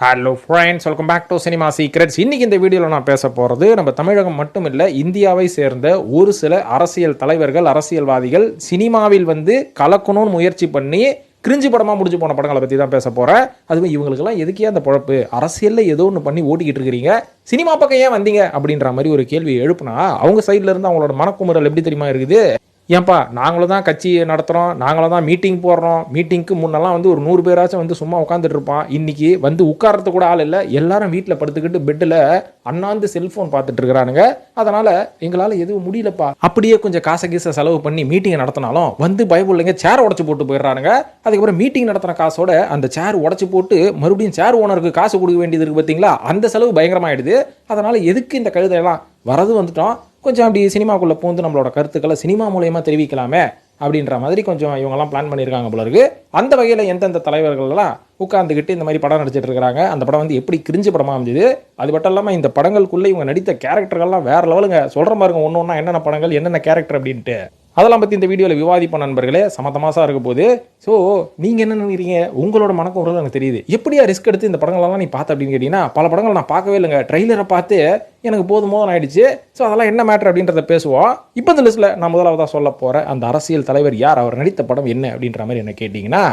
Hello friends, welcome back to cinema secrets. இன்றைக்கி இந்த வீடியோவில் நான் பேச போகிறது நம்ம தமிழகம் மட்டும் இல்லை, இந்தியாவை சேர்ந்த ஒரு சில அரசியல் தலைவர்கள், அரசியல்வாதிகள் சினிமாவில் கலக்கணும்னு முயற்சி பண்ணி கிரிஞ்சு படமாக முடிஞ்சு போன படங்களை பற்றி தான் பேச போகிறேன். அதுவும் இவங்களுக்கெல்லாம் எதுக்கே அந்த பொழப்பு, அரசியலில் ஏதோ ஒன்று பண்ணி ஓட்டிக்கிட்டு இருக்கிறீங்க, சினிமா பக்கம் ஏன் வந்தீங்க அப்படின்ற மாதிரி ஒரு கேள்வி எழுப்புனா அவங்க சைடில் இருந்து அவங்களோட மனக்குமுறல் எப்படி தெரியுமா இருக்குது? ஏன்பா நாங்களும் தான் கட்சி நடத்துகிறோம், நாங்களும் தான் மீட்டிங் போடுறோம், மீட்டிங்க்கு முன்னெல்லாம் ஒரு 100 பேராச்சும் சும்மா உட்காந்துட்டு இருப்பான், இன்னைக்கு உட்காரத்து கூட ஆள் இல்லை, எல்லாரும் வீட்டில் படுத்துக்கிட்டு பெட்டில் அண்ணாந்து செல்ஃபோன் பார்த்துட்டு இருக்கிறானுங்க. அதனால் எங்களால் எதுவும் முடியலப்பா, அப்படியே கொஞ்சம் காசை செலவு பண்ணி மீட்டிங்கை நடத்தினாலும் பயப்படலைங்க, சேர் உடச்சி போட்டு போயிடுறானுங்க. அதுக்கப்புறம் மீட்டிங் நடத்தின காசோட அந்த சேர் உடச்சி போட்டு மறுபடியும் சேர் ஓனருக்கு காசு கொடுக்க வேண்டியது இருக்குது பார்த்தீங்களா, அந்த செலவு பயங்கரமாகிடுது. அதனால் எதுக்கு இந்த கழுதையெல்லாம் வரது வந்துட்டோம், கொஞ்சம் அப்படி சினிமாக்குள்ளே பூந்து நம்மளோட கருத்துக்களை சினிமா மூலயமா தெரிவிக்கலாமே அப்படின்ற மாதிரி கொஞ்சம் இவங்கெல்லாம் பிளான் பண்ணியிருக்காங்க போல இருக்கு. அந்த வகையில் எந்தெந்த தலைவர்கள்லாம் உட்காந்துக்கிட்டு இந்த மாதிரி படம் நடிச்சிட்டு இருக்கிறாங்க, அந்த படம் எப்படி கிரிஞ்சு படமாக அமைஞ்சுது, அது மட்டும் இல்லாமல் இந்த படங்களுக்குள்ளே இவங்க நடித்த கேரக்டர்கள்லாம் வேற லெவலுங்க. சொல்கிற பாருங்க ஒன்று ஒன்றா என்னென்ன படங்கள் என்னென்ன கேரக்டர் அப்படின்ட்டு, அதெல்லாம் பற்றி இந்த வீடியோவில் விவாதிப்போம் நண்பர்களே. சமத்தமாசாக இருக்க போது. ஸோ நீங்கள் என்ன நினைக்கிறீங்க, உங்களோட மனக்கும் எனக்கு தெரியுது. எப்படியா ரிஸ்க் எடுத்து இந்த படங்கள்லாம் நீ பார்த்த அப்படின்னு கேட்டிங்கன்னா, பல படங்கள் நான் பார்க்கவே இல்லைங்க, ட்ரெய்லரை பார்த்து எனக்கு போதும் ஆயிடுச்சு. ஸோ அதெல்லாம் என்ன மேட்ரு அப்படின்றத பேசுவோம். இப்போ இந்த லிஸ்ட்டில் நான் முதலாவதாக சொல்ல போகிற அந்த அரசியல் தலைவர் யார், அவர் நடித்த படம் என்ன அப்படின்ற மாதிரி என்ன கேட்டிங்கன்னா,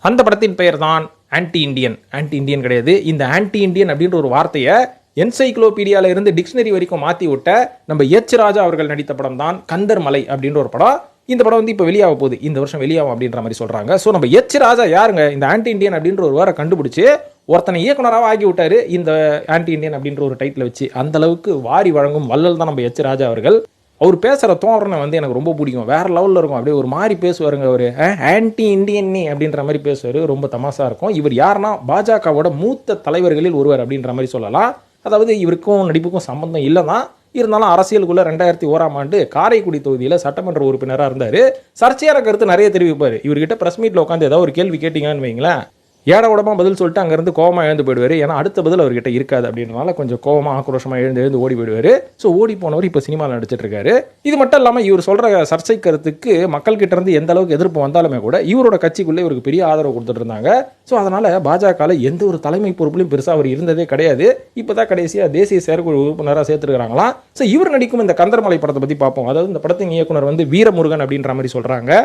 அந்த படத்தின் பெயர் தான் ஆன்டி இண்டியன். ஆன்டி இண்டியன் கிடையாது, இந்த ஆன்டி இண்டியன் அப்படின்ற ஒரு வார்த்தையை என்சைக்ளோபீடியாவில் இருந்து டிக்ஷனரி வரைக்கும் மாற்றி விட்ட நம்ம எச் ராஜா அவர்கள் நடித்த படம் தான் கந்தர் மலை அப்படின்ற ஒரு படம். இந்த படம் இப்போ வெளியாக போகுது, இந்த வருஷம் வெளியாகும் அப்படின்ற மாதிரி சொல்கிறாங்க. ஸோ நம்ம எச் ராஜா யாருங்க, இந்த ஆன்டி இண்டியன் அப்படின்ற ஒரு வாரை கண்டுபிடிச்சி ஒருத்தனை இயக்குனராக ஆக்கி விட்டாரு இந்த ஆன்டி இண்டியன் அப்படின்ற ஒரு டைட்டில் வச்சு. அந்த அளவுக்கு வாரி வழங்கும் வள்ளல் தான் நம்ம எச் ராஜா அவர்கள். அவர் பேசுகிற தோரணை எனக்கு ரொம்ப பிடிக்கும், வேற லெவலில் இருக்கும். அப்படியே ஒரு மாதிரி பேசுவாருங்க, ஒரு ஆன்டி இண்டியன் அப்படின்ற மாதிரி பேசுவார், ரொம்ப தமாசா இருக்கும். இவர் யாருன்னா பாஜகவோட மூத்த தலைவர்களில் ஒருவர் அப்படின்ற மாதிரி சொல்லலாம். அதாவது இவருக்கும் நடிப்புக்கும் சம்பந்தம் இல்லை தான், இருந்தாலும் அரசியலுக்குள்ள 2001ஆம் ஆண்டு காரைக்குடி தொகுதியில் சட்டமன்ற உறுப்பினராக இருந்தார். சர்ச்சையான கருத்து நிறைய தெரிவிப்பார். இவர்கிட்ட பிரஸ் மீட்டில் உட்காந்து ஏதாவது ஒரு கேள்வி கேட்டீங்கன்னு வைங்களேன், ஏட உடம்பா பதில் சொல்லிட்டு அங்கேருந்து கோவமாக எழுந்து போயிடுவார். ஏன்னா அடுத்த பதில் அவர்கிட்ட இருக்காது அப்படின்றனால கொஞ்சம் கோவமாக ஆக்ரோஷமாக எழுந்து ஓடி போயிடுவார். ஸோ ஓடி போனவர் இப்போ சினிமாவில் நடிச்சிட்டு இருக்காரு. இது மட்டும் இல்லாமல் இவர் சொல்கிற சர்ச்சை கருத்துக்கு மக்கள்கிட்ட இருந்து எந்த அளவுக்கு எதிர்ப்பு வந்தாலுமே கூட இவரோட கட்சிக்குள்ளே இவருக்கு பெரிய ஆதரவு கொடுத்துட்டு இருந்தாங்க. ஸோ அதனால் பாஜகவில் எந்த ஒரு தலைமை பொறுப்புலையும் பெருசாக அவர் இருந்ததே கிடையாது. இப்போ தான் கடைசியாக தேசிய செயற்குழு உறுப்பினராக சேர்த்துருக்காங்களாம். ஸோ இவர் நடிக்கும் இந்த கந்தர்மலை படத்தை பற்றி பார்ப்போம். அதாவது இந்த படத்தின் இயக்குனர் வீரமுருகன் அப்படின்ற மாதிரி சொல்கிறாங்க.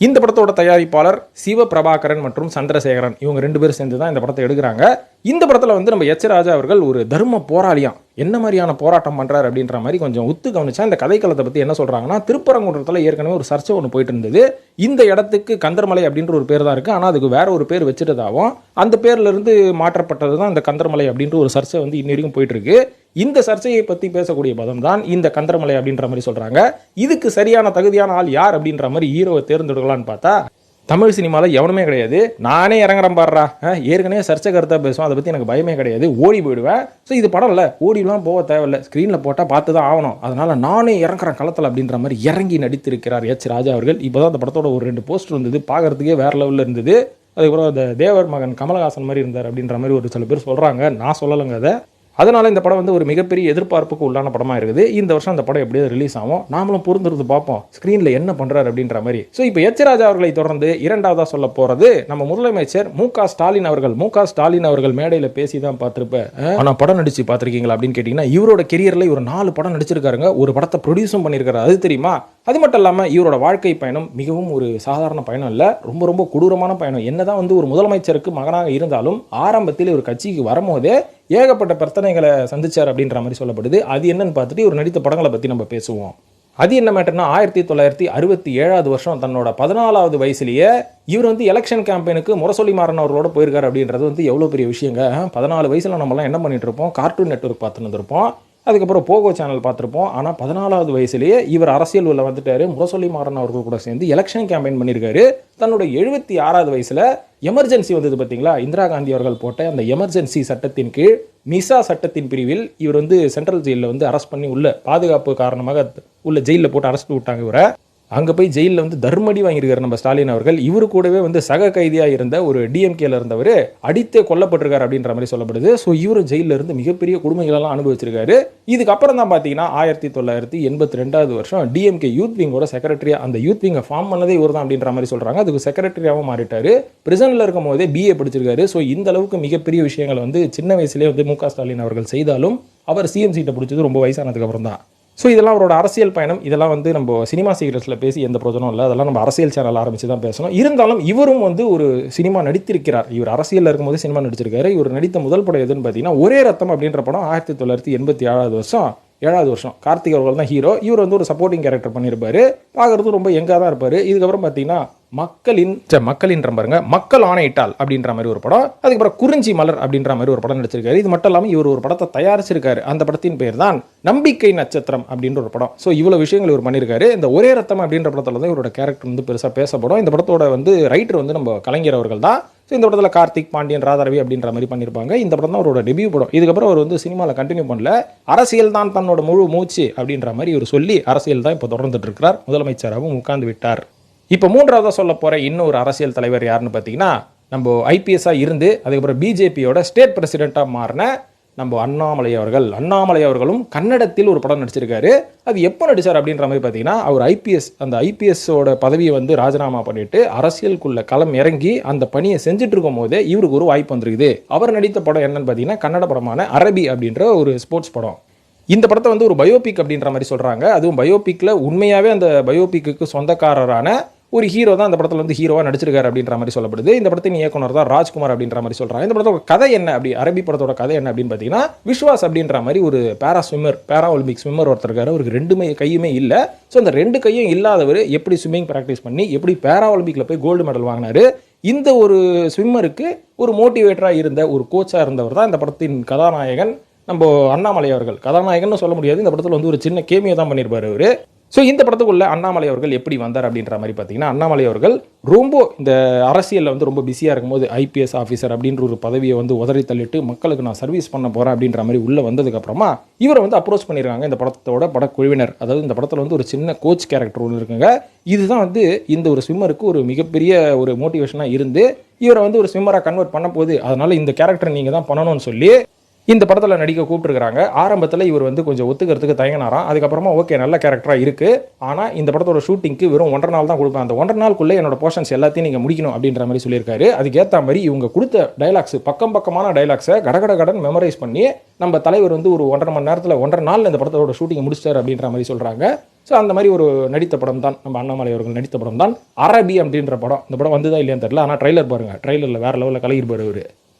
இந்த படத்தோட தயாரிப்பாளர் சிவபிரபாகரன் மற்றும் சந்திரசேகரன், இவங்க 2 பேரும் சேர்ந்து தான் இந்த படத்தை எடுக்கிறாங்க. இந்த படத்தில் நம்ம எச் ராஜா அவர்கள் ஒரு தர்ம போராளியாம், என்ன மாதிரியான போராட்டம் பண்ணுறாரு அப்படின்ற மாதிரி கொஞ்சம் உத்து கவனிச்சா இந்த கதைக்களத்தை பற்றி என்ன சொல்கிறாங்கன்னா, திருப்பரங்குன்றத்தில் ஏற்கனவே ஒரு சர்ச்சை ஒன்று போயிட்டு இருந்தது. இந்த இடத்துக்கு கந்தர்மலை அப்படின்ற ஒரு பேர் தான் இருக்குது, ஆனால் அதுக்கு வேற ஒரு பேர் வச்சுட்டதாகவும் அந்த பேர்லேருந்து மாற்றப்பட்டது தான் இந்த கந்தர்மலை அப்படின்ற ஒரு சர்ச்சை இன்னி வரைக்கும் போயிட்டு இருக்கு. இந்த சர்ச்சையை பற்றி பேசக்கூடிய பதம் தான் இந்த கந்தர்மலை அப்படின்ற மாதிரி சொல்கிறாங்க. இதுக்கு சரியான தகுதியான ஆள் யார் அப்படின்ற மாதிரி ஹீரோவை தேர்ந்தெடுக்கலான்னு பார்த்தா தமிழ் சினிமாவில் எவனுமே கிடையாது. நானே இறங்குறேன் பாடுறா, ஏற்கனவே சர்ச்சை கருத்தாக பேசுவோம், அதை பற்றி எனக்கு பயமே கிடையாது, ஓடி போயிடுவேன். ஸோ இது படம் இல்லை, ஓடிலாம் போக தேவையில்லை, ஸ்க்ரீனில் போட்டால் பார்த்து தான் ஆகணும், அதனால் நானே இறங்குறேன் களத்தில் அப்படின்ற மாதிரி இறங்கி நடித்திருக்கிறார் எச் ராஜா அவர்கள். இப்போ தான் அந்த படத்தோட ஒரு 2 போஸ்டர் இருந்தது, பார்க்குறதுக்கே வேறு லெவலில் இருந்தது. அதுக்கப்புறம் அந்த தேவர் மகன் கமலஹாசன் மாதிரி இருந்தார் அப்படின்ற மாதிரி ஒரு சில பேர் சொல்கிறாங்க, நான் சொல்லலைங்க அதை. அதனால் இந்த படம் ஒரு மிகப்பெரிய எதிர்பார்ப்புக்கு உள்ளான படமாக இருக்குது. இந்த வருஷம் அந்த படம் எப்படியாவது ரிலீஸ் ஆகும், நாமளும் பொறுத்திருந்து பார்ப்போம் ஸ்க்ரீனில் என்ன பண்ணுறாரு அப்படின்ற மாதிரி. ஸோ இப்போ எச் ராஜா அவர்களை தொடர்ந்து இரண்டாவதாக சொல்ல போகிறது நம்ம முதலமைச்சர் மு.க. ஸ்டாலின் அவர்கள். மு.க. ஸ்டாலின் அவர்கள் மேடையில் பேசி தான் பார்த்துருப்பேன், ஆனால் படம் நடிச்சு பார்த்துருக்கீங்களா அப்படின்னு கேட்டிங்கன்னா, இவரோட கெரியரில் இவர் 4 படம் நடிச்சிருக்காருங்க, ஒரு படத்தை ப்ரொடியூஸும் பண்ணியிருக்காரு, அது தெரியுமா? அது மட்டும் இல்லாமல் இவரோட வாழ்க்கை பயணம் மிகவும் ஒரு சாதாரண பயணம் இல்லை, ரொம்ப ரொம்ப கொடூரமான பயணம். என்னதான் ஒரு முதலமைச்சருக்கு மகனாக இருந்தாலும் ஆரம்பத்தில் ஒரு கட்சிக்கு வரும்போதே ஏகப்பட்ட பிரச்சனைகளை சந்திச்சார் அப்படின்ற மாதிரி சொல்லப்படுது. அது என்னன்னு பார்த்துட்டு இவர் நடித்த படங்களை பற்றி நம்ம பேசுவோம். அது என்ன மேட்டர்னா, 1967 வருஷம் தன்னோட 14வது வயசுலேயே இவர் எலெக்ஷன் கேம்பெயினுக்கு முரசொலி மாறன் அவர்களோட போயிருக்காரு அப்படின்றது எவ்வளோ பெரிய விஷயங்க. 14 வயசில் நம்மலாம் என்ன பண்ணிட்டு இருப்போம், கார்ட்டூன் நெட்வொர்க் பார்த்துட்டு இருந்திருப்போம், அதுக்கப்புறம் போகோ சேனல் பார்த்துருப்போம். ஆனால் 14வது வயசுலேயே இவர் அரசியல் உள்ள வந்துட்டாரு, முரசொலி மாறன் அவர்கள் கூட சேர்ந்து எலெக்ஷன் கேம்பெயின் பண்ணியிருக்காரு. தன்னோட 76வது வயசில் எமர்ஜென்சி வந்தது பார்த்தீங்களா, இந்திரா காந்தி அவர்கள் போட்ட அந்த எமர்ஜென்சி சட்டத்தின் கீழ் மிசா சட்டத்தின் பிரிவில் இவர் சென்ட்ரல் ஜெயிலில் அரெஸ்ட் பண்ணி உள்ள பாதுகாப்பு காரணமாக உள்ள ஜெயிலில் போட்டு அரெஸ்ட் விட்டாங்க இவரை. அங்கே போய் ஜெயிலில் வந்து தர்மடி வாங்கியிருக்காரு நம்ம ஸ்டாலின் அவர்கள். இவரு கூடவே வந்து சக கைதியாக இருந்த ஒரு டிஎம்கேல இருந்தவர் அடித்தே கொல்லப்பட்டிருக்காரு அப்படின்ற மாதிரி சொல்லப்படுது. ஸோ இவரும் ஜெயிலில் இருந்து மிகப்பெரிய கொடுமைகளெல்லாம் அனுபவிச்சிருக்காரு. இதுக்கப்புறம் தான் பார்த்தீங்கன்னா 1982 வருஷம் டிஎம்கே யூத் விங்கோட செக்ரட்டரியா, அந்த யூத் விங்கை ஃபார்ம் பண்ணதே இவர் தான் அப்படின்ற மாதிரி சொல்கிறாங்க. அதுக்கு செக்ரட்டரியாகவும் மாறிட்டாரு. பிரிசனில் இருக்கும் போதே பிஏ படிச்சிருக்காரு. ஸோ இந்த அளவுக்கு மிகப்பெரிய விஷயங்கள் வந்து சின்ன வயசுலேயே வந்து மு.க. ஸ்டாலின் அவர்கள் செய்தாலும் அவர் சிஎம் சீட்டை பிடிச்சது ரொம்ப வயசானதுக்கு அப்புறம் தான். ஸோ இதெல்லாம் அவரோட அரசியல் பயணம். இதெல்லாம் வந்து நம்ம சினிமா சீக்ரெட்ஸில் பேசி எந்த பிரயோஜனம் இல்லை. அதெல்லாம் நம்ம அரசியல் சேனல் ஆரம்பித்து தான் பேசணும். இருந்தாலும் இவரும் வந்து ஒரு சினிமா நடித்திருக்கிறார். இவர் அரசியலில் இருக்கும்போது சினிமா நடிச்சிருக்காரு. இவர் நடித்த முதல் படம் எதுன்னு பார்த்தீங்கன்னா ஒரே ரத்தம் அப்படின்ற படம் 1987 வருஷம். கார்த்திக் அவர்கள் தான் ஹீரோ. இவர் வந்து ஒரு சப்போர்ட்டிங் கேரக்டர் பண்ணியிருப்பாரு. பார்க்கறது ரொம்ப யங்காக தான் இருப்பார். இதுக்கப்புறம் பார்த்தீங்கன்னா மக்களின் பாருங்க, மக்கள் ஆணையிட்டால் அப்படின்ற மாதிரி ஒரு படம், அதுக்கப்புறம் குறிஞ்சி மலர் அப்படின்ற மாதிரி ஒரு படம் நடிச்சிருக்காரு. இது மட்டும் இல்லாமல் இவர் ஒரு படத்தை தயாரிச்சிருக்காரு. அந்த படத்தின் பேர் தான் நம்பிக்கை நட்சத்திரம் அப்படின்ற ஒரு படம். ஸோ இவ்வளோ விஷயங்கள் இவர் பண்ணியிருக்காரு. இந்த ஒரே ரத்தம் அப்படின்ற படத்தில் தான் இவரோட கேரக்டர் வந்து பெருசாக பேசப்படும். இந்த படத்தோட வந்து ரைட்டர் வந்து நம்ம கலைஞர் அவர்கள் தான். ஸோ இந்த படத்தில் கார்த்திக், பாண்டியன், ராதாரவி அப்படின்ற மாதிரி பண்ணியிருப்பாங்க. இந்த படம் தான் அவரோட டெபியூ படம். இதுக்கப்புறம் அவர் வந்து சினிமாவில் கண்டினியூ பண்ணல. அரசியல் தான் தன்னோட முழு மூச்சு அப்படின்ற மாதிரி இவர் சொல்லி அரசியல் தான் இப்போ தொடர்ந்துட்டு இருக்கிறார். முதலமைச்சராகவும் உட்கார்ந்து விட்டார். இப்போ மூன்றாவதாக சொல்ல போகிற இன்னொரு அரசியல் தலைவர் யாருன்னு பார்த்தீங்கன்னா, நம்ம ஐபிஎஸ்ஸாக இருந்து அதுக்கப்புறம் பிஜேபியோட ஸ்டேட் பிரசிடெண்ட்டாக மாறின நம்ம அண்ணாமலை அவர்களும் கன்னடத்தில் ஒரு படம் நடிச்சிருக்காரு. அது எப்போ நடிச்சார் அப்படின்ற மாதிரி பார்த்தீங்கன்னா, அவர் அந்த ஐபிஎஸோட பதவியை வந்து ராஜினாமா பண்ணிட்டு அரசியலுக்குள்ள களம் இறங்கி அந்த பணியை செஞ்சுட்டு இருக்கும் போதே இவருக்கு ஒரு வாய்ப்பு வந்திருக்குது. அவர் நடித்த படம் என்னன்னு பார்த்தீங்கன்னா, கன்னட படமான அரபி அப்படின்ற ஒரு ஸ்போர்ட்ஸ் படம். இந்த படத்தை வந்து ஒரு பயோபிக் அப்படின்ற மாதிரி சொல்கிறாங்க. அதுவும் பயோபிக்கில் உண்மையாகவே அந்த பயோபிக்கு சொந்தக்காரரான ஒரு ஹீரோ தான் இந்த படத்தில் வந்து ஹீரோவாக நடிச்சிருக்காரு அப்படின்ற மாதிரி சொல்லப்படுது. இந்த படத்தின் இயக்குனர் தான் ராஜ்குமார் அப்படின்ற மாதிரி சொல்கிறாங்க. இந்த படத்தோட கதை என்ன அரபி படத்தோட கதை என்ன அப்படின்னு பார்த்தீங்கன்னா, விஸ்வாஸ் அப்படின்ற மாதிரி ஒரு பேரா ஒலிம்பிக் ஸ்விம்மர் ஒருத்தர் இருக்காரு. அவருக்கு 2 கையுமே இல்லை. ஸோ அந்த 2 கையும் இல்லாதவர் எப்படி ஸ்விம்மிங் ப்ராக்டிஸ் பண்ணி எப்படி பேரா ஒலிம்பிக்கில் போய் கோல்டு மெடல் வாங்கினாரு. இந்த ஒரு ஸ்விம்மருக்கு ஒரு மோட்டிவேட்டராக இருந்த ஒரு கோச்சாக இருந்தவர் தான் இந்த படத்தின் கதாநாயகன் நம்ம அண்ணாமலை அவர்கள். கதாநாயகன் சொல்ல முடியாது. இந்த படத்தில் வந்து ஒரு சின்ன கேமியோ தான் பண்ணியிருப்பார் அவர். ஸோ இந்த படத்துக்குள்ள அண்ணாமலை அவர்கள் எப்படி வந்தார் அப்படின்ற மாதிரி பார்த்தீங்கன்னா, அண்ணாமலை அவர்கள் ரொம்ப இந்த அரசியலில் வந்து ரொம்ப பிஸியாக இருக்கும்போது ஐபிஎஸ் ஆஃபீஸர் அப்படின்ற ஒரு பதவியை வந்து உதறி தள்ளிட்டு மக்களுக்கு நான் சர்வீஸ் பண்ண போகிறேன் அப்படின்ற மாதிரி உள்ளே வந்ததுக்கப்புறமா இவரை வந்து அப்ரோச் பண்ணியிருக்காங்க இந்த படத்தோட படக்குழுவினர். அதாவது இந்த படத்தில் வந்து ஒரு சின்ன கோச் கேரக்டர் ஒன்று இருக்குங்க. இதுதான் வந்து இந்த ஒரு ஸ்விம்மருக்கு ஒரு மிகப்பெரிய ஒரு மோட்டிவேஷனாக இருந்து இவரை வந்து ஒரு ஸ்விம்மராக கன்வெர்ட் பண்ண போகுது. அதனால் இந்த கேரக்டர் நீங்கள் தான் பண்ணணும்னு சொல்லி இந்த படத்தில் நடிக்க கூப்பிட்டுருக்காங்க. ஆரம்பத்தில் இவர் வந்து கொஞ்சம் ஒத்துக்கிறதுக்கு தயங்கினாராம். அதுக்கப்புறமா ஓகே நல்ல கேரக்டராக இருக்குது, ஆனால் இந்த படத்தோட ஷூட்டிங்க்கு வெறும் 1.5 நாள் தான் கொடுப்பேன், அந்த 1.5 நாளுக்குள்ளே என்னோட போர்ஷன்ஸ் எல்லாத்தையும் நீங்கள் முடிக்கணும் அப்படின்ற மாதிரி சொல்லியிருக்காரு. அதுக்கேற்ற மாதிரி இவங்க கொடுத்த டைலாக்ஸ் பக்கமான டைலாக்ஸை கடன் மெமரைஸ் பண்ணி நம்ம தலைவர் வந்து ஒரு 1.5 மணி நேரத்தில் 1.5 நாளில் இந்த படத்தோட ஷூட்டிங்கை முடிச்சிட்டார் அப்படின்ற மாதிரி சொல்கிறாங்க. ஸோ அந்த மாதிரி ஒரு நடித்த படம் தான் நம்ம அண்ணாமலை அவர்கள் நடித்த படம் தான் அரபி அப்படின்ற படம். இந்த படம் வந்துதான் இல்லையான்னு தெரியல, ஆனால் ட்ரைலர் பாருங்கள், ட்ரைலரில் வேறு லெவலில் கலகிருப்பார் அவர்.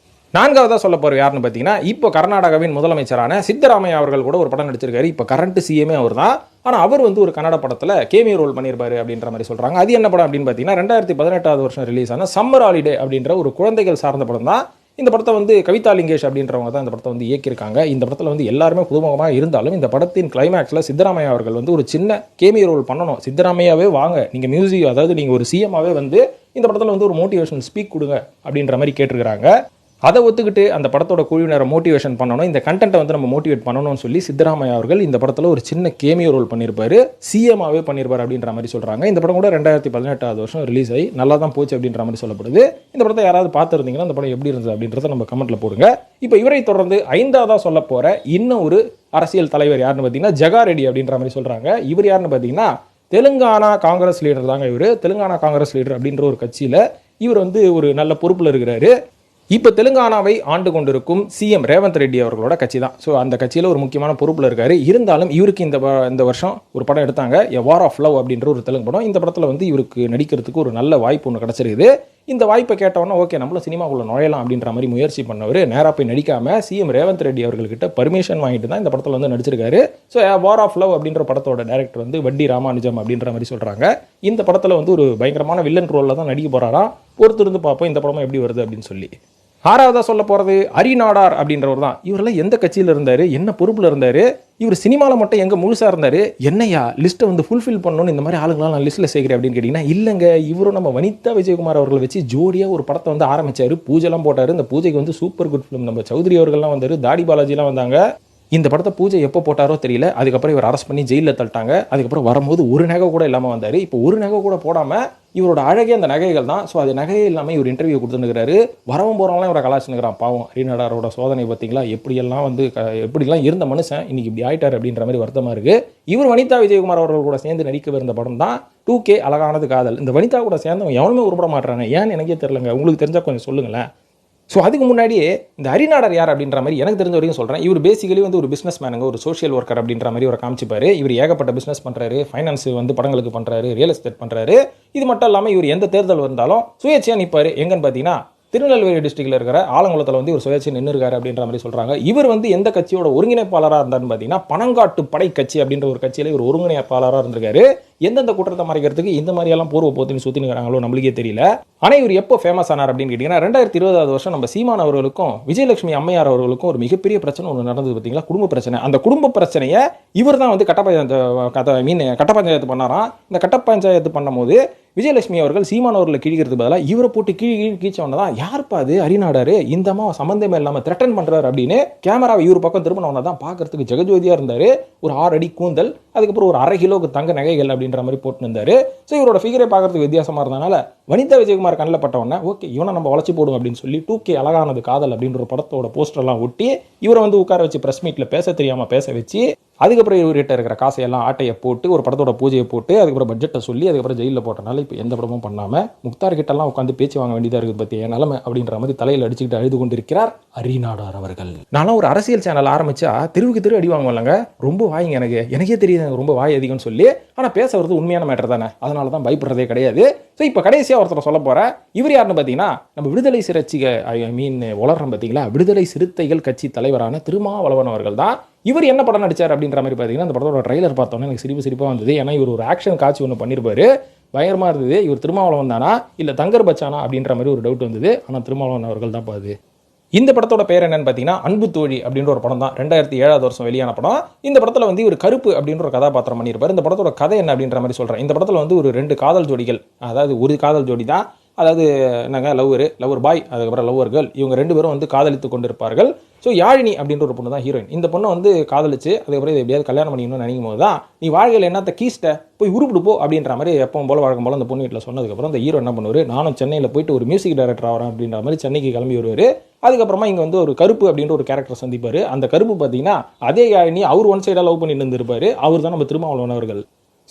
நான்காவதாக சொல்ல போகிற யாருன்னு பார்த்தீங்கன்னா, இப்போ கர்நாடகாவின் முதலமைச்சரான சித்தராமையா அவர்கள் கூட ஒரு படம் நடிச்சிருக்காரு. இப்போ கரண்ட் சிஎம்ஏ அவர் தான். ஆனால் அவர் வந்து ஒரு கன்னட படத்தில் கேமியோ ரோல் பண்ணியிருப்பாரு அப்படின்ற மாதிரி சொல்கிறாங்க. அது என்ன படம் அப்படின்னு பார்த்தீங்கன்னா, 2018 வருஷம் ரிலீஸ் ஆன சம்மர் ஹாலிடே அப்படின்ற ஒரு குழந்தைகள் சார்ந்த படம் தான். இந்த படத்தை வந்து கவிதா லிங்கேஷ் அப்படின்றவங்க தான் இந்த படத்தை வந்து இயக்கியிருக்காங்க. இந்த படத்தில் வந்து எல்லாருமே புதுமுகமாக இருந்தாலும் இந்த படத்தின் கிளைமேக்ஸில் சித்தராமையா அவர்கள் வந்து ஒரு சின்ன கேமியோ ரோல் பண்ணணும். சித்தராமையாவே வாங்க, நீங்கள் மியூசிக், அதாவது நீங்கள் ஒரு சிஎம்மாவே வந்து இந்த படத்தில் வந்து ஒரு மோட்டிவேஷனல் ஸ்பீக் கொடுங்க அப்படின்ற மாதிரி கேட்டிருக்கிறாங்க. அதை ஒத்துக்கிட்டு அந்த படத்தோட குழுவினரை மோட்டிவேஷன் பண்ணணும், இந்த கண்டென்ட்டை வந்து நம்ம மோட்டிவேட் பண்ணணும்னு சொல்லி சித்தராமையா அவர்கள் இந்த படத்தில் ஒரு சின்ன கேமியோ ரோல் பண்ணியிருப்பாரு, சிஎம்மாவே பண்ணியிருப்பார் அப்படின்ற மாதிரி சொல்கிறாங்க. இந்த படம் கூட 2018 வருஷம் ரிலீஸ் ஆகி நல்லா தான் போச்சு அப்படின்ற மாதிரி சொல்லப்படுது. இந்த படத்தை யாராவது பார்த்துருந்தீங்கன்னா அந்த படம் எப்படி இருந்தது அப்படின்றத நம்ம கமெண்ட்டில் போடுங்க. இப்போ இவரை தொடர்ந்து 5ஆவதாக சொல்ல போகிற இன்னும் ஒரு அரசியல் தலைவர் யாருன்னு பார்த்தீங்கன்னா ஜகா ரெட்டி அப்படின்ற மாதிரி சொல்கிறாங்க. இவர் யாருன்னு பார்த்தீங்கன்னா தெலுங்கானா காங்கிரஸ் லீடர் தாங்க. இவர் தெலுங்கானா காங்கிரஸ் லீடர் அப்படின்ற ஒரு கட்சியில் இவர் வந்து ஒரு நல்ல பொறுப்பில் இருக்கிறாரு. இப்போ தெலுங்கானாவை ஆண்டு கொண்டிருக்கும் சிஎம் ரேவந்த் ரெட்டி அவர்களோட கட்சி தான். ஸோ அந்த கட்சியில் ஒரு முக்கியமான பொறுப்பில் இருக்காரு. இருந்தாலும் இவருக்கு இந்த வருஷம் ஒரு படம் எடுத்தாங்க, எ வார் ஆஃப் லவ் அப்படின்ற ஒரு தெலுங்கு படம். இந்த படத்தில் வந்து இவருக்கு நடிக்கிறதுக்கு ஒரு நல்ல வாய்ப்பு ஒன்று கிடச்சிருக்குது. இந்த வாய்ப்பை கேட்டவொன்னே ஓகே நம்மளும் சினிமாக்குள்ளே நுழையலாம் அப்படின்ற மாதிரி முயற்சி பண்ணவர் நேராக போய் நடிக்காமல் சிஎம் ரேவந்த் ரெட்டி அவர்கள்கிட்ட பர்மிஷன் வாங்கிட்டு தான் இந்த படத்தில் வந்து நடிச்சிருக்காரு. ஸோ வார் ஆஃப் லவ் அப்படின்ற படத்தோட டைரக்டர் வந்து வட்டி ராமானுஜம் அப்படின்ற மாதிரி சொல்கிறாங்க. இந்த படத்தில் வந்து ஒரு பயங்கரமான வில்லன் ரோலில் தான் நடிக்க போகிறாராம். பொறுத்திருந்து பார்ப்போம் இந்த படமும் எப்படி வருது அப்படின்னு சொல்லி. 6ஆவதாக சொல்ல போகிறது அரிநாடார் அப்படின்றவர் தான். இவரெல்லாம் எந்த கட்சியில் இருந்தார், என்ன பொறுப்பில் இருந்தார், இவர் சினிமாவில் மட்டும் எங்கே முழுசாக இருந்தார், என்னையா லிஸ்ட்டை வந்து ஃபுல்ஃபில் பண்ணணும்னு இந்த மாதிரி ஆளுங்களாம் நான் லிஸ்ட்டில் சேர்க்குறேன் அப்படின்னு கேட்டிங்கன்னா, இல்லைங்க, இவரும் நம்ம வனிதா விஜயகுமார் அவர்களை வச்சு ஜோடியாக ஒரு படத்தை வந்து ஆரம்பித்தார், பூஜைலாம் போட்டார். இந்த பூஜைக்கு வந்து சூப்பர் குட் ஃபிலிம் நம்ம சௌத்ரி அவர்கள்லாம் வந்தார், தாடி பாலாஜிலாம் வந்தாங்க. இந்த படத்தை பூஜை எப்போ போட்டாரோ தெரியல. அதுக்கப்புறம் இவர் அரெஸ்ட் பண்ணி ஜெயிலில் தள்ளிட்டாங்க. அதுக்கப்புறம் வரும்போது ஒரு நகை கூட இல்லாமல் வந்தார். இப்போ ஒரு நகை கூட போடாமல் இவரோட அழகே அந்த நகைகள் தான். ஸோ அது நகையே இல்லாமல் இவர் இன்டர்வியூ கொடுத்துருக்கிறாரு. வரவும் போகிறவங்களாம் இவரை கலாச்சினுக்கிறான். பாவம் ஹரிநாடாரோட சோதனை பார்த்தீங்களா, எப்படியெல்லாம் வந்து எப்படிலாம் இருந்த மனுஷன் இன்னைக்கு இப்படி ஆயிட்டார் அப்படின்ற மாதிரி வருத்தமாக இருக்குது. இவர் வனிதா விஜயகுமார் அவர்கள் கூட சேர்ந்து நடிக்கவிருந்த படம் தான் 2K அழகானது காதல். இந்த வனிதா கூட சேர்ந்தவங்க எவனுமே உருப்பட மாட்டுறாங்க. ஏன்னு எனக்கே தெரியலங்க. உங்களுக்கு தெரிஞ்சால் கொஞ்சம் சொல்லுங்களேன். ஸோ அதுக்கு முன்னாடியே இந்த ஹரிநாடர் யார் அப்படின்ற மாதிரி எனக்கு தெரிஞ்ச வரைக்கும் சொல்கிறேன். இவர் பேசிக்கலி வந்து ஒரு பிஸ்னஸ் மேனுங்க, ஒரு சோஷியல் ஒர்க்கர் அப்படின்ற மாதிரி ஒரு காமிச்சிப்பார். இவர் ஏகப்பட்ட பிஸ்னஸ் பண்ணுறாரு, ஃபைனான்ஸ் வந்து படங்களுக்கு பண்ணுறாரு, ரியல் எஸ்டேட் பண்ணுறாரு. இது மட்டும் இல்லாமல் இவர் எந்த தேர்தல் வந்தாலும் சுயேட்சையாக நிற்பார். எங்கன்னு பார்த்தீங்கன்னா திருநெல்வேலி டிஸ்ட்ரிக்டில் இருக்கிற ஆலங்குளத்தில் வந்து ஒரு சுயேட்சை நின்று இருக்காரு அப்படின்ற மாதிரி சொல்கிறாங்க. இவர் வந்து எந்த கட்சியோட ஒருங்கிணைப்பாளராக இருந்தார்னு பார்த்தீங்கன்னா பனங்காட்டு படை கட்சி அப்படின்ற ஒரு கட்சியில் இவர் ஒருங்கிணைப்பாளராக இருந்திருக்காரு. எந்தெந்த குற்றத்தை மறைக்கிறதுக்கு இந்த மாதிரியெல்லாம் பூர்வ போத்தின்னு சுற்றினுக்கிறாங்களோ நம்மளுக்கே தெரியல. ஆனால் இவர் எப்போ ஃபேமஸ் ஆனார் அப்படின்னு கேட்டிங்கன்னா 2020 வருஷம் நம்ம சீமான் அவர்களுக்கும் விஜயலட்சுமி அம்மையார் அவர்களுக்கும் ஒரு மிகப்பெரிய பிரச்சனை ஒன்று நடந்தது பார்த்தீங்களா, குடும்ப பிரச்சனை. அந்த குடும்ப பிரச்சனையை இவர் தான் வந்து கட்ட பஞ்சாயத்து பண்ணாராம். இந்த கட்ட பஞ்சாயத்து பண்ணும்போது விஜயலட்சுமி அவர்கள் சீமான் அவர்களை கிழிக்கிறதுக்கு பதிலாக இவரை போட்டு கீழ்ச்சவன தான் யாருப்பா அது ஹரிநாடாரு, இந்த அம்மா சம்பந்தமே இல்லாமல் த்ரெட்டன் பண்ணுறாரு அப்படின்னு கேமராவை இவர் பக்கம் திரும்பினவன தான் பார்க்கறதுக்கு ஜெகஜோதியாக இருந்தார். ஒரு 6 அடி கூந்தல், அதுக்கப்புறம் ஒரு 1/2 கிலோக்கு தங்க நகைகள் அப்படின்ற மாதிரி போட்டு இருந்தார். ஸோ இவரோட ஃபிகரை பார்க்கறதுக்கு வித்தியாசமாக இருந்தனால வனிதா விஜயகுமார் கண்ணில் பட்டவொடனே ஓகே இவனை நம்ம வளர்ச்சி போடுவோம் அப்படின்னு சொல்லி 2K அழகானது காதல் அப்படின்ற ஒரு படத்தோட போஸ்டர்லாம் ஒட்டி இவரை வந்து உட்கார வச்சு ப்ரெஸ் மீட்டில் பேச தெரியாமல் பேச வச்சு அதுக்கப்புறம் இவர்கிட்ட இருக்கிற காசையெல்லாம் ஆட்டையை போட்டு ஒரு படத்தோட பூஜையை போட்டு அதுக்கப்புறம் பட்ஜெட்டை சொல்லி அதுக்கப்புறம் ஜெயிலில் போட்டனால இப்போ எந்த படமும் பண்ணாமல் முக்தார் கிட்டலாம் உட்காந்து பேச்சு வாங்க வேண்டியதாக இருக்குது பற்றி என் நிலைமை அப்படின்ற மாதிரி தலையில் அடிச்சுக்கிட்டு அழுது கொண்டிருக்கிறார் ஹரிநாடார் அவர்கள். நானும் ஒரு அரசியல் சேனல் ஆரம்பிச்சா தெருவுக்கு தெரு அடி வாங்குவாங்க. ரொம்ப வாய்ங்க எனக்கே தெரியுது ரொம்ப வாய் அதிகம்னு சொல்லி. ஆனால் பேச வரது உண்மையான மேட்டர் தானே, அதனால தான் பயப்படுறதே கிடையாது. ஸோ இப்போ கடைசியாக ஒருத்தர் சொல்ல போகிறேன். இவர் யாருன்னு பார்த்தீங்கன்னா நம்ம விடுதலை வளர்றோம் பார்த்தீங்களா, விடுதலை சிறுத்தைகள் கட்சி தலைவரான திருமாவளவன் அவர்கள் தான். இவர் என்ன படம் நடிச்சார் அப்படின்ற மாதிரி பார்த்தீங்கன்னா அந்த படத்தோட ட்ரைலர் பார்த்தோன்னே எனக்கு சிரிப்பாக வந்தது. ஏன்னா இவர் ஒரு ஆக்ஷன் காட்சி ஒன்று பண்ணியிருப்பாரு, பயங்கரமாக இருந்தது. இவர் திருமாவளவன் தானா இல்லை தங்கர் பச்சானா அப்படின்ற மாதிரி ஒரு டவுட் வந்தது. ஆனால் திருமாவளவன் அவர்கள் தான் பாது. இந்த படத்தோட பேர் என்னன்னு பார்த்தீங்கன்னா அன்பு தோழி அப்படின்ற ஒரு படம் தான். 2007 வருஷம் வெளியான படம். இந்த படத்தில் வந்து ஒரு கருப்பு அப்படின்ற ஒரு கதாபாத்திரம் பண்ணியிருப்பார். இந்த படத்தோட கதை என்ன அப்படின்ற மாதிரி சொல்கிறேன். இந்த படத்தில் வந்து ஒரு 2 காதல் ஜோடிகள், அதாவது ஒரு காதல் ஜோடி தான், அதாவது என்னங்க லவ்வர் பாய், அதுக்கப்புறம் லவ்வர் கேர்ள், இவங்க 2 பேரும் வந்து காதலித்து கொண்டிருப்பார்கள். ஸோ யாழினி அப்படின்ற ஒரு பொண்ணு தான் ஹீரோயின். இந்த பொண்ணை வந்து காதலிச்சு அதுக்கப்புறம் இதை எப்படியாவது கல்யாணம் பண்ணிக்கணும்னு நினைக்கும் போது தான் நீ வாழ்க்கையில் என்னத்த கீஸ்ட்ட போய் உருப்பிடு போ அப்படின்ற மாதிரி எப்பவும் போல வழக்கம் போல அந்த பொண்ணு வீட்டில் சொன்னதுக்கப்புறம் அந்த ஹீரோ என்ன பண்ணுவார், நானும் சென்னையில் போயிட்டு ஒரு மியூசிக் டைரக்டர் ஆகிறேன் அப்படின்ற மாதிரி சென்னைக்கு கிளம்பி வருவார். அதுக்கப்புறமா இங்கே வந்து ஒரு கருப்பு அப்படின்ற ஒரு கேரக்டர் சந்திப்பார். அந்த கருப்பு பார்த்தீங்கன்னா அதே யாழினி அவர் ஒன் சைடாக லவ் பண்ணிட்டு இருந்திருப்பார். அவர் தான் நம்ம திருமாவளவன் அவர்கள்.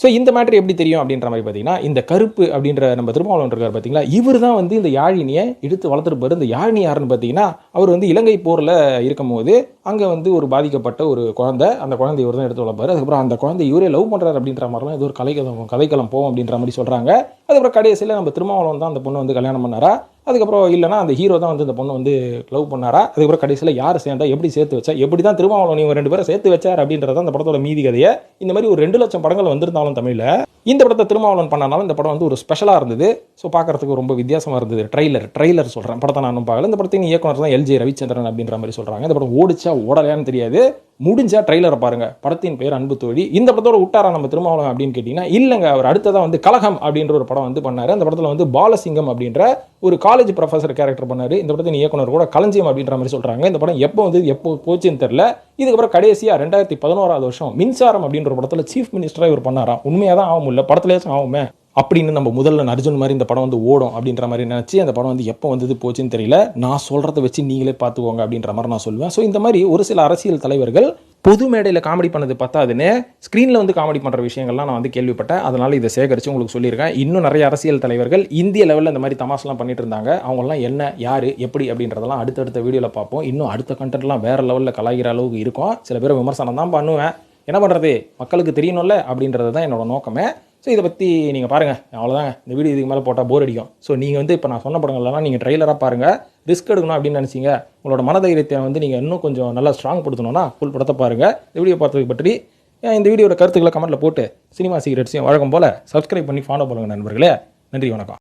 ஸோ இந்த மேட்ரு எப்படி தெரியும் அப்படின்ற மாதிரி பார்த்தீங்கன்னா இந்த கருப்பு அப்படின்ற நம்ம திருமாவளவன் இருக்கார் பார்த்தீங்களா, இவர் தான் வந்து இந்த யாழினியை எடுத்து வளர்த்துருப்பாரு. இந்த யாழினி யாருன்னு பார்த்தீங்கன்னா அவர் வந்து இலங்கை போரில் இருக்கும் போது அங்கே வந்து ஒரு பாதிக்கப்பட்ட ஒரு குழந்தை, அந்த குழந்தை இவர் தான் எடுத்து வளர்ப்பார். அதுக்கப்புறம் அந்த குழந்தை இவரே லவ் பண்ணுறாரு அப்படின்ற மாதிரிலாம் இது ஒரு கதைக்களம் போகும் அப்படின்ற மாதிரி சொல்கிறாங்க. அதுக்கப்புறம் கடைசியில் நம்ம திருமாவளவன் தான் அந்த பொண்ணு வந்து கல்யாணம் பண்ணாரா, அதுக்கப்புறம் இல்லைனா அந்த ஹீரோ தான் வந்து இந்த பொண்ணு வந்து லவ் பண்ணாரா, அதுக்கப்புறம் கடைசியில் யார் சேர்ந்தா, எப்படி சேர்த்து வச்சா, எப்படி தான் திருமாவளவன் இவங்க 2 பேரை சேர்த்து வச்சார் அப்படின்றத அந்த படத்தோட மீதி கதையை. இந்த மாதிரி ஒரு 2 லட்சம் படங்கள் வந்திருந்தாலும் தமிழில் இந்த படத்தை திருமாவளவன் பண்ணனாலும் இந்த படம் வந்து ஒரு ஸ்பெஷலாக இருந்தது. ஸோ பார்க்கறதுக்கு ரொம்ப வித்தியாசமாக இருந்தது. ட்ரைலர் சொல்கிறேன், படத்தை நான் பார்க்கல. இந்த படத்தின் இயக்குனர் தான் LJ ரவிச்சந்திரன் அப்படின்ற மாதிரி சொல்கிறாங்க. இந்த படம் ஓடிச்சா ஓடலையான்னு தெரியாது, முடிஞ்சா ட்ரைலரை பாருங்க. படத்தின் பேர் அன்பு தோழி. இந்த படத்தோட விட்டாரா நம்ம திருமாவளவன் அப்படின்னு கேட்டிங்கன்னா இல்லைங்க, அவர் அடுத்ததான் வந்து கலகம் அப்படின்ற ஒரு படம் வந்து பண்ணார். அந்த படத்தில் வந்து பாலசிங்கம் அப்படின்ற ஒரு காலேஜ் ப்ரொஃபஸர் கேரக்டர் பண்ணார். இந்த படத்தின் இயக்குனர் கூட களஞ்சியம் அப்படின்ற மாதிரி சொல்கிறாங்க. இந்த படம் எப்போ போச்சுன்னு தெரியல. இதுக்கப்புறம் கடைசியாக 2011 வருஷம் மின்சாரம் அப்படின்ற ஒரு படத்தில் சீஃப் மினிஸ்டராக இவர் பண்ணாராம். உண்மையாக தான் ஆகும், இல்லை படத்துலேயாச்சும் ஆகுமே அப்படின்னு நம்ம முதல்ல அர்ஜுன் மாதிரி இந்த படம் வந்து ஓடும் அப்படின்ற மாதிரி நினச்சி அந்த படம் வந்து எப்போ வந்து போச்சுன்னு தெரியல. நான் சொல்கிறத வச்சு நீங்களே பார்த்துக்கோங்க அப்படின்ற மாதிரி நான் சொல்லுவேன். ஸோ இந்த மாதிரி ஒரு சில அரசியல் தலைவர்கள் பொது மேடையில் காமெடி பண்ணது பத்தாதுன்னு ஸ்க்ரீனில் வந்து காமெடி பண்ணுற விஷயங்கள்லாம் நான் வந்து கேள்விப்பட்டேன். அதனால் இதை சேகரித்து உங்களுக்கு சொல்லியிருக்கேன். இன்னும் நிறைய அரசியல் தலைவர்கள் இந்திய லெவலில் இந்த மாதிரி தமாஷெலாம் பண்ணிட்டு இருந்தாங்க. அவங்களாம் என்ன, யார், எப்படி அப்படின்றதெல்லாம் அடுத்தடுத்த வீடியோவில் பார்ப்போம். இன்னும் அடுத்த கண்டென்ட்லாம் வேறு லெவலில் கலாய்கிற அளவுக்கு இருக்கும். சில பேர் விமர்சனம் தான் பண்ணுவேன், என்ன பண்ணுறது, மக்களுக்கு தெரியணும்ல அப்படின்றது தான் என்னோட நோக்கமே. ஸோ இதை பற்றி நீங்கள் பாருங்கள், அவ்வளோதாங்க. இந்த வீடியோ இதுக்கு மேலே போட்டால் போர் அடிக்கும். ஸோ நீங்கள் வந்து இப்போ நான் சொன்ன படங்கள்லாம் நீங்கள் ட்ரெய்லராக பாருங்கள். ரிஸ்க் எடுக்கணும் அப்படின்னு நினச்சிங்க, உங்களோட மனதைரியத்தை வந்து நீங்கள் இன்னும் கொஞ்சம் நல்லா ஸ்ட்ராங் படுத்தணும்னா ஃபுல் படத்தை பாருங்கள். இந்த வீடியோ பார்த்ததுக்கு பற்றி இந்த வீடியோட கருத்துக்களை கமெண்ட்டில் போட்டு சினிமா சீக்ரெட்ஸையும் வழக்கம் போல் சப்ஸ்கிரைப் பண்ணி ஃபாலோ பண்ணுங்கள் நண்பர்களே. நன்றி, வணக்கம்.